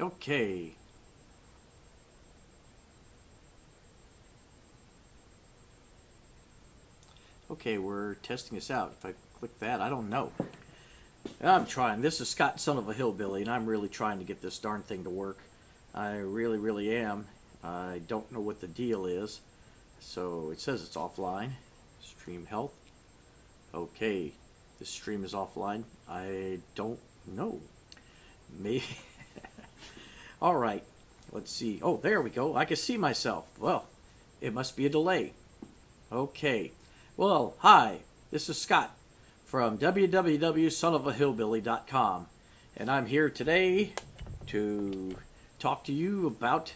Okay. Okay, we're testing this out. If I click that, I don't know. I'm trying. This is Scott, son of a hillbilly, and I'm really trying to get this darn thing to work. I really, really am. I don't know what the deal is. So it says it's offline. Stream health. Okay, this stream is offline. I don't know. Maybe. All right. Let's see. Oh, there we go. I can see myself. Well, it must be a delay. Okay. Well, hi. This is Scott from www.sonofahillbilly.com, and I'm here today to talk to you about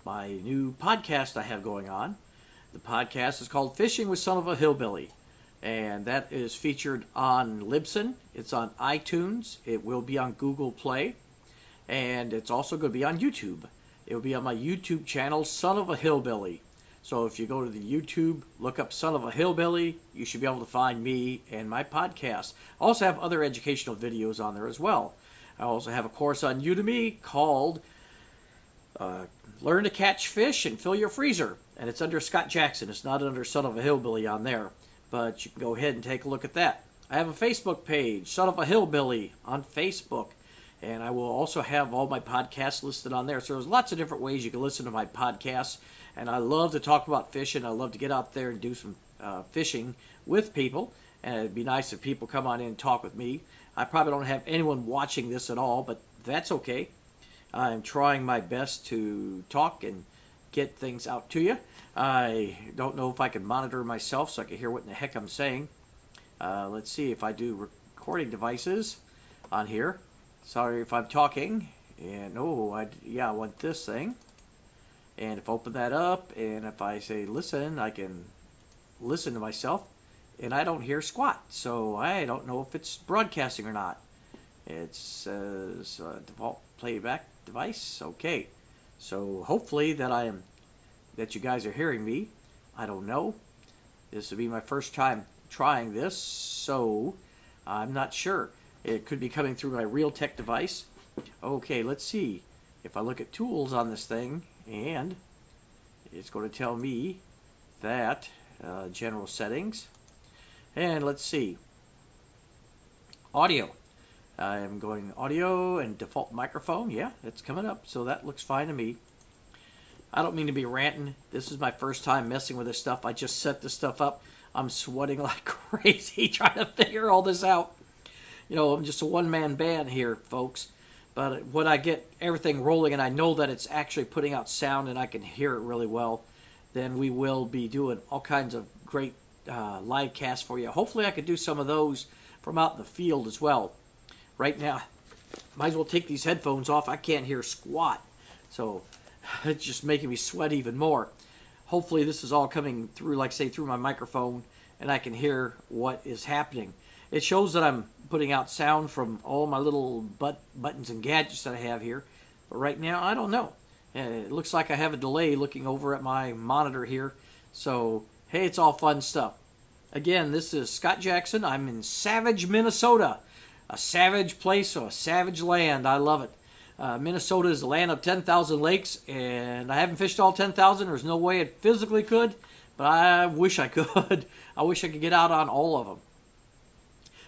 my new podcast I have going on. The podcast is called Fishing with Son of a Hillbilly, and that is featured on Libsyn. It's on iTunes. It will be on Google Play, and it's also going to be on YouTube. It will be on my YouTube channel, Son of a Hillbilly. So if you go to the YouTube, look up Son of a Hillbilly, you should be able to find me and my podcast. I also have other educational videos on there as well. I also have a course on Udemy called Learn to Catch Fish and Fill Your Freezer. And it's under Scott Jackson. It's not under Son of a Hillbilly on there. But you can go ahead and take a look at that. I have a Facebook page, Son of a Hillbilly, on Facebook. And I will also have all my podcasts listed on there. So there's lots of different ways you can listen to my podcasts. And I love to talk about fishing. I love to get out there and do some fishing with people. And it'd be nice if people come on in and talk with me. I probably don't have anyone watching this at all, but that's okay. I'm trying my best to talk and get things out to you. I don't know if I can monitor myself so I can hear what in the heck I'm saying. Let's see if I do recording devices on here. Sorry if I'm talking. And I want this thing. And if I open that up, and if I say listen, I can listen to myself, and I don't hear squat. So I don't know if it's broadcasting or not. It says default playback device. Okay. So hopefully that you guys are hearing me. I don't know. This will be my first time trying this, so I'm not sure. It could be coming through my Realtek device. Okay, let's see. If I look at tools on this thing, and it's going to tell me that general settings, and let's see, audio. I'm going audio and default microphone. Yeah, it's coming up, so that looks fine to me. I don't mean to be ranting. This is my first time messing with this stuff. I just set this stuff up. I'm sweating like crazy trying to figure all this out. You know, I'm just a one-man band here, folks. But when I get everything rolling and I know that it's actually putting out sound and I can hear it really well, then we will be doing all kinds of great live casts for you. Hopefully I could do some of those from out in the field as well. Right now, might as well take these headphones off. I can't hear squat. So it's just making me sweat even more. Hopefully this is all coming through, like say, through my microphone, and I can hear what is happening. It shows that I'm putting out sound from all my little buttons and gadgets that I have here. But right now, I don't know. It looks like I have a delay looking over at my monitor here. So, hey, it's all fun stuff. Again, this is Scott Jackson. I'm in Savage, Minnesota. A savage place or a savage land. I love it. Minnesota is the land of 10,000 lakes, and I haven't fished all 10,000. There's no way it physically could, but I wish I could. I wish I could get out on all of them.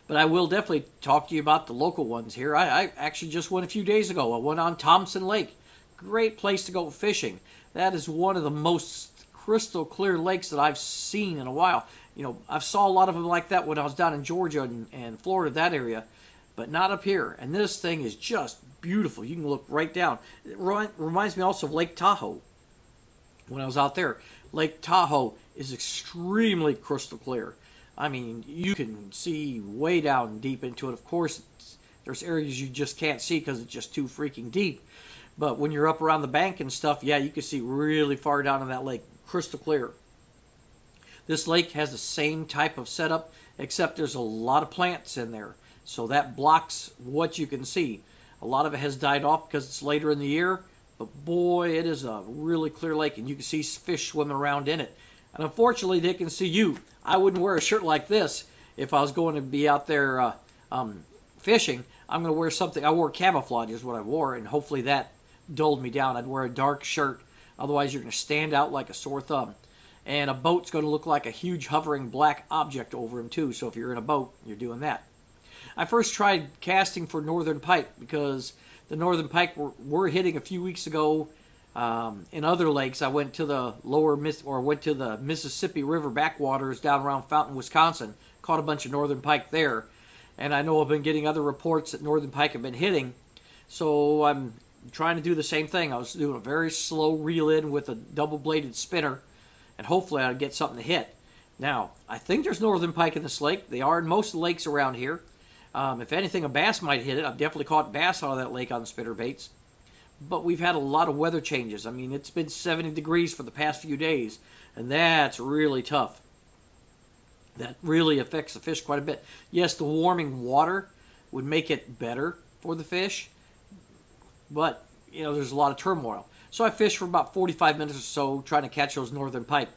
But I will definitely talk to you about the local ones here. I actually just went a few days ago. I went on Thompson Lake. Great place to go fishing. That is one of the most crystal clear lakes that I've seen in a while. You know, I've saw a lot of them like that when I was down in Georgia and Florida, that area, but not up here. And this thing is just beautiful. You can look right down. It reminds me also of Lake Tahoe. When I was out there, Lake Tahoe is extremely crystal clear. I mean, you can see way down deep into it. Of course, there's areas you just can't see because it's just too freaking deep. But when you're up around the bank and stuff, yeah, you can see really far down in that lake. Crystal clear. This lake has the same type of setup, except there's a lot of plants in there. So that blocks what you can see. A lot of it has died off because it's later in the year. But boy, it is a really clear lake, and you can see fish swimming around in it. And unfortunately, they can see you. I wouldn't wear a shirt like this if I was going to be out there fishing, I'm going to wear something. I wore camouflage is what I wore, and hopefully that dulled me down. I'd wear a dark shirt. Otherwise, you're going to stand out like a sore thumb. And a boat's going to look like a huge hovering black object over him, too. So if you're in a boat, you're doing that. I first tried casting for northern pike because the northern pike were hitting a few weeks ago in other lakes. I went to the went to the Mississippi River backwaters down around Fountain, Wisconsin. Caught a bunch of northern pike there. And I know I've been getting other reports that northern pike have been hitting. So I'm trying to do the same thing. I was doing a very slow reel in with a double-bladed spinner. And hopefully I'll get something to hit. Now, I think there's northern pike in this lake. They are in most of the lakes around here. If anything, a bass might hit it. I've definitely caught bass out of that lake on spinner baits. But we've had a lot of weather changes. I mean, it's been 70 degrees for the past few days. And that's really tough. That really affects the fish quite a bit. Yes, the warming water would make it better for the fish. But, you know, there's a lot of turmoil. So I fished for about 45 minutes or so trying to catch those northern pike.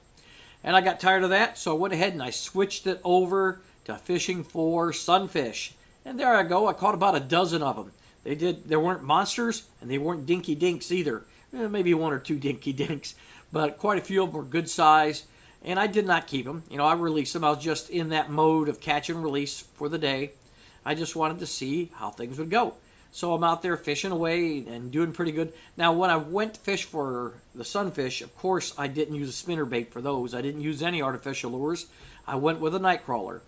And I got tired of that, so I went ahead and I switched it over to fishing for sunfish. And there I go. I caught about a dozen of them. They weren't monsters, and they weren't dinky dinks either. Maybe one or two dinky dinks, but quite a few of them were good size. And I did not keep them. You know, I released them. I was just in that mode of catch and release for the day. I just wanted to see how things would go. So I'm out there fishing away and doing pretty good. Now, when I went to fish for the sunfish, of course, I didn't use a spinner bait for those. I didn't use any artificial lures. I went with a night crawler.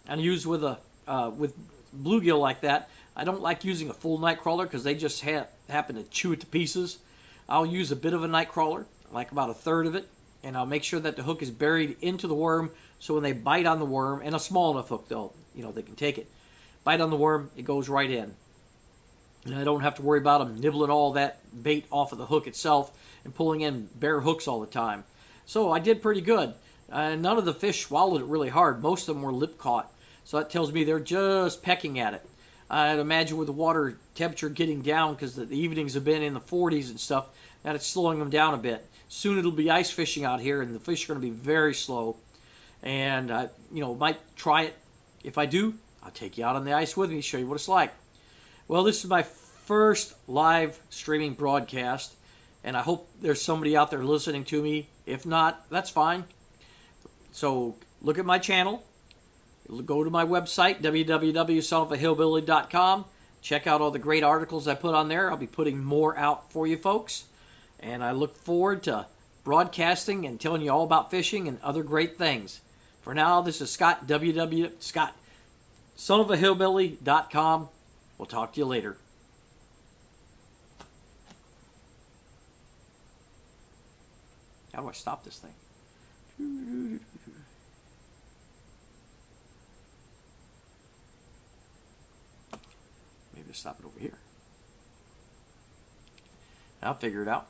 And used with bluegill like that, I don't like using a full night crawler because they just happen to chew it to pieces. I'll use a bit of a night crawler, like about a third of it, and I'll make sure that the hook is buried into the worm so when they bite on the worm, and a small enough hook, they can take it. Bite on the worm, it goes right in. And I don't have to worry about them nibbling all that bait off of the hook itself and pulling in bare hooks all the time. So I did pretty good. None of the fish swallowed it really hard. Most of them were lip caught. So that tells me they're just pecking at it. I'd imagine with the water temperature getting down because the evenings have been in the 40s and stuff, that it's slowing them down a bit. Soon it'll be ice fishing out here, and the fish are going to be very slow. And I, might try it. If I do, I'll take you out on the ice with me, show you what it's like. Well, this is my first live streaming broadcast, and I hope there's somebody out there listening to me. If not, that's fine. So look at my channel. Go to my website, www.sonofahillbilly.com. Check out all the great articles I put on there. I'll be putting more out for you folks. And I look forward to broadcasting and telling you all about fishing and other great things. For now, this is Scott, sonofahillbilly.com. We'll talk to you later. How do I stop this thing? Maybe stop it over here. I'll figure it out.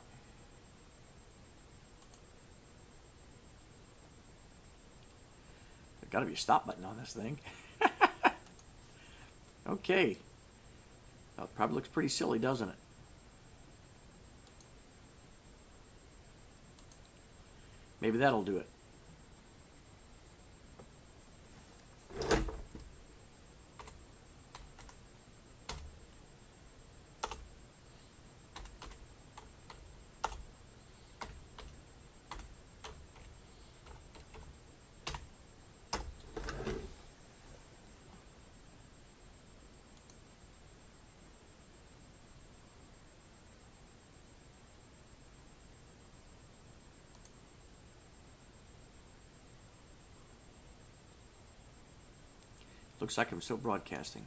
There's got to be a stop button on this thing. Okay. Well, it probably looks pretty silly, doesn't it? Maybe that'll do it. Looks like I'm still broadcasting.